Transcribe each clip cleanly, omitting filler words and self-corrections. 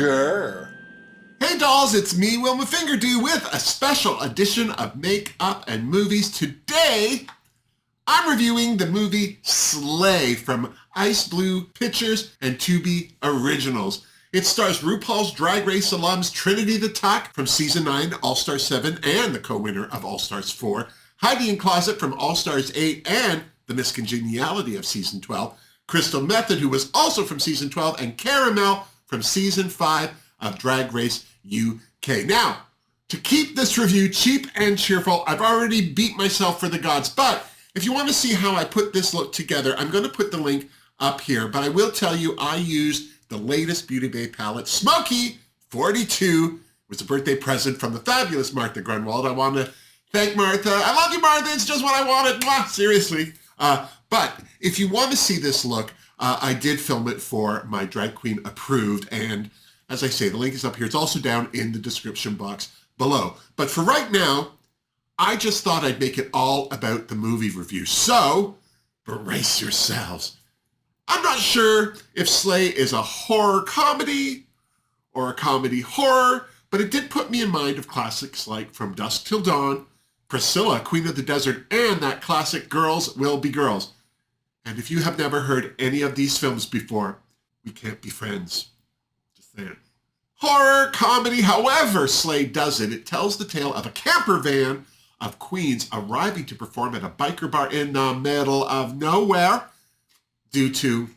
Grr. Hey dolls, it's me, Wilma Fingerdoo, with a special edition of Make-Up and Movies. Today, I'm reviewing the movie Slay from Ice Blue Pictures and Tubi Originals. It stars RuPaul's Drag Race alums Trinity the Tuck from Season 9, All-Star 7, and the co-winner of All-Stars 4, Heidi N Closet from All-Stars 8 and the Miss Congeniality of Season 12, Crystal Methyd, who was also from Season 12, and Cara Melle from Season 5 of Drag Race UK. Now, to keep this review cheap and cheerful, I've already beat myself for the gods, but if you want to see how I put this look together, I'm going to put the link up here, but I will tell you I used the latest Beauty Bay palette, Smoky 42. It was a birthday present from the fabulous Martha Grunwald. I want to thank Martha. I love you, Martha. It's just what I wanted. Mwah, seriously. But if you want to see this look, I did film it for my Drag Queen Approved, and as I say, the link is up here. It's also down in the description box below. But for right now, I just thought I'd make it all about the movie review. So, brace yourselves. I'm not sure if Slay is a horror comedy or a comedy horror, but it did put me in mind of classics like From Dusk Till Dawn, Priscilla, Queen of the Desert, and that classic Girls Will Be Girls. And if you have never heard any of these films before, we can't be friends. Just saying. Horror, comedy, however Slay does it, it tells the tale of a camper van of queens arriving to perform at a biker bar in the middle of nowhere due to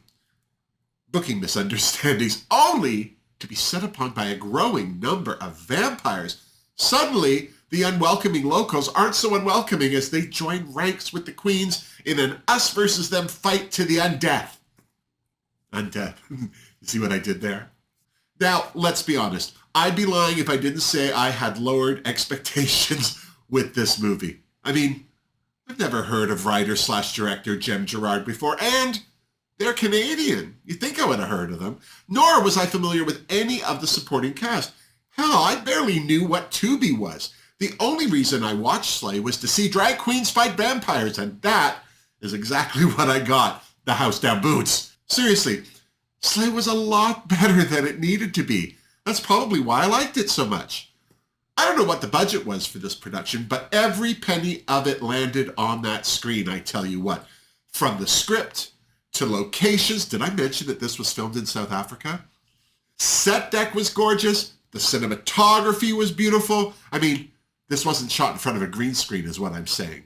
booking misunderstandings, only to be set upon by a growing number of vampires. Suddenly, the unwelcoming locals aren't so unwelcoming as they join ranks with the queens in an us versus them fight to the undeath. Undeath. You see what I did there? Now, let's be honest. I'd be lying if I didn't say I had lowered expectations with this movie. I mean, I've never heard of writer/director Jem Gerard before, and they're Canadian. You'd think I would have heard of them. Nor was I familiar with any of the supporting cast. Hell, I barely knew what Tubi was. The only reason I watched Slay was to see drag queens fight vampires, and that is exactly what I got. The house down boots. Seriously, Slay was a lot better than it needed to be. That's probably why I liked it so much. I don't know what the budget was for this production, but every penny of it landed on that screen, I tell you what. From the script to locations. Did I mention that this was filmed in South Africa? Set deck was gorgeous. The cinematography was beautiful. I mean, this wasn't shot in front of a green screen is what I'm saying.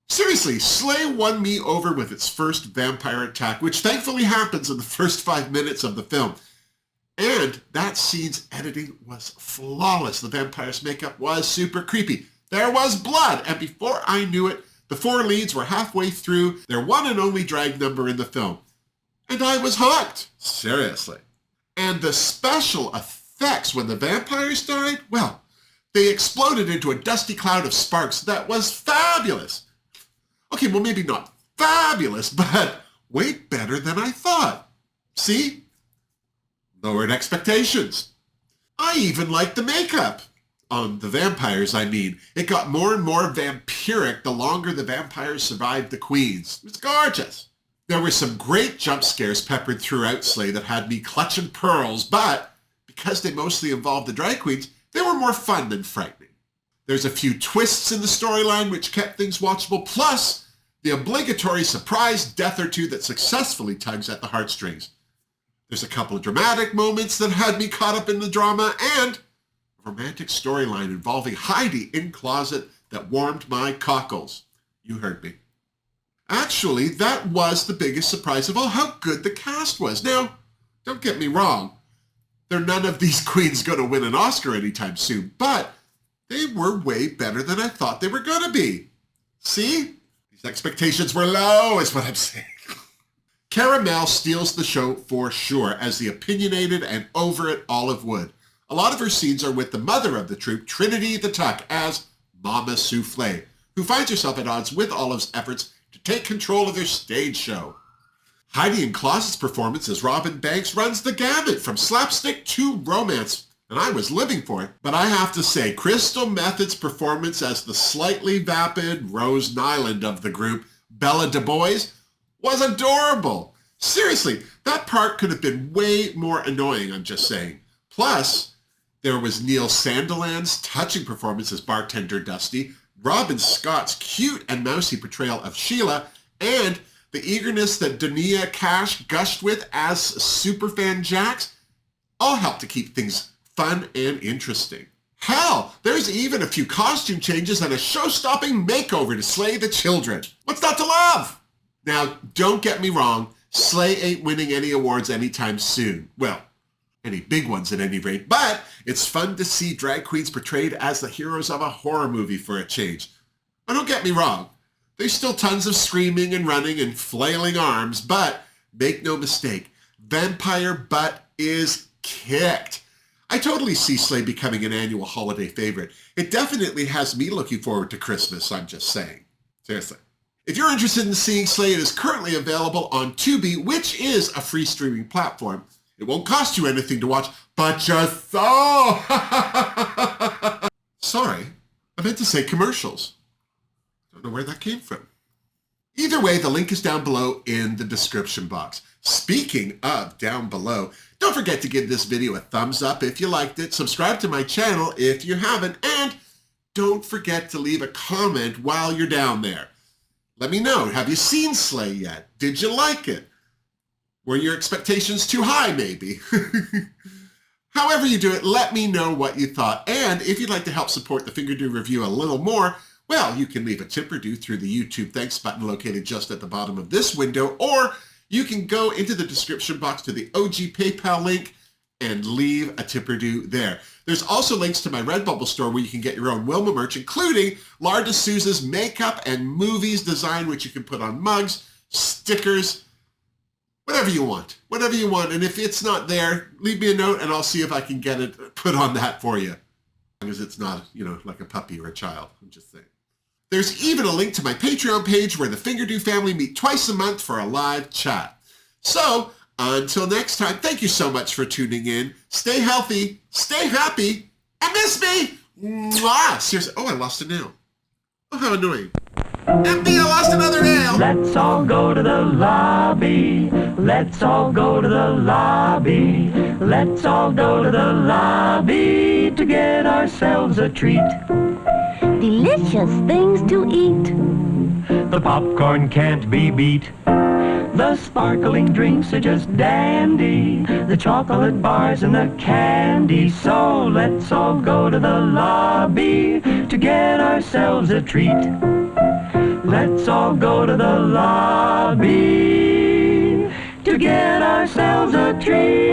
Seriously, Slay won me over with its first vampire attack, which thankfully happens in the first 5 minutes of the film. And that scene's editing was flawless. The vampire's makeup was super creepy. There was blood, and before I knew it, the four leads were halfway through their one and only drag number in the film. And I was hooked. Seriously. And the special effects when the vampires died, well, they exploded into a dusty cloud of sparks that was fabulous. Okay, well, maybe not fabulous, but way better than I thought. See? Lowered expectations. I even liked the makeup. On the vampires, I mean. It got more and more vampiric the longer the vampires survived the queens. It was gorgeous. There were some great jump scares peppered throughout Slay that had me clutching pearls, but because they mostly involved the drag queens, they were more fun than frightening. There's a few twists in the storyline which kept things watchable, plus the obligatory surprise death or two that successfully tugs at the heartstrings. There's a couple of dramatic moments that had me caught up in the drama, and a romantic storyline involving Heidi N Closet that warmed my cockles. You heard me. Actually, that was the biggest surprise of all, how good the cast was. Now, don't get me wrong. They're none of these queens going to win an Oscar anytime soon, but they were way better than I thought they were going to be. See? These expectations were low, is what I'm saying. Cara Melle steals the show for sure as the opinionated and over-it Olive Wood. A lot of her scenes are with the mother of the troupe, Trinity the Tuck, as Mama Souffle, who finds herself at odds with Olive's efforts to take control of their stage show. Heidi N Closet's performance as Robin Banks runs the gamut from slapstick to romance, and I was living for it. But I have to say, Crystal Methyd's performance as the slightly vapid Rose Nyland of the group, Bella Du Bois, was adorable. Seriously, that part could have been way more annoying, I'm just saying. Plus, there was Neil Sandilands' touching performance as bartender Dusty, Robin Scott's cute and mousy portrayal of Sheila, and the eagerness that Dunia Cash gushed with as superfan Jax all helped to keep things fun and interesting. Hell, there's even a few costume changes and a show-stopping makeover to Slay the Children. What's not to love? Now, don't get me wrong, Slay ain't winning any awards anytime soon. Well, any big ones at any rate, but it's fun to see drag queens portrayed as the heroes of a horror movie for a change. But don't get me wrong, there's still tons of screaming and running and flailing arms, but make no mistake, vampire butt is kicked. I totally see Slay becoming an annual holiday favorite. It definitely has me looking forward to Christmas, I'm just saying. Seriously. If you're interested in seeing Slay, it is currently available on Tubi, which is a free streaming platform. It won't cost you anything to watch, but just so. Sorry, I meant to say commercials. Don't know where that came from. Either way, the link is down below in the description box. Speaking of down below, don't forget to give this video a thumbs up if you liked it, subscribe to my channel if you haven't, and don't forget to leave a comment while you're down there. Let me know, have you seen Slay yet? Did you like it? Were your expectations too high, maybe? However you do it, let me know what you thought. And if you'd like to help support the Fingerdoo review a little more, well, you can leave a tip or two through the YouTube thanks button located just at the bottom of this window, or you can go into the description box to the OG PayPal link and leave a tip or two there. There's also links to my Redbubble store where you can get your own Wilma merch, including Lar D'Souza's makeup and movies design, which you can put on mugs, stickers, whatever you want, whatever you want. And if it's not there, leave me a note and I'll see if I can get it put on that for you. As long as it's not, like a puppy or a child, I'm just saying. There's even a link to my Patreon page where the Fingerdoo family meet twice a month for a live chat. So, until next time, thank you so much for tuning in. Stay healthy, stay happy, and miss me! Mwah! Seriously, oh, I lost a nail. Oh, how annoying. MB, I lost another nail! Let's all go to the lobby. Let's all go to the lobby. Let's all go to the lobby to get ourselves a treat. Delicious things to eat. The popcorn can't be beat. The sparkling drinks are just dandy. The chocolate bars and the candy. So let's all go to the lobby to get ourselves a treat. Let's all go to the lobby to get ourselves a treat.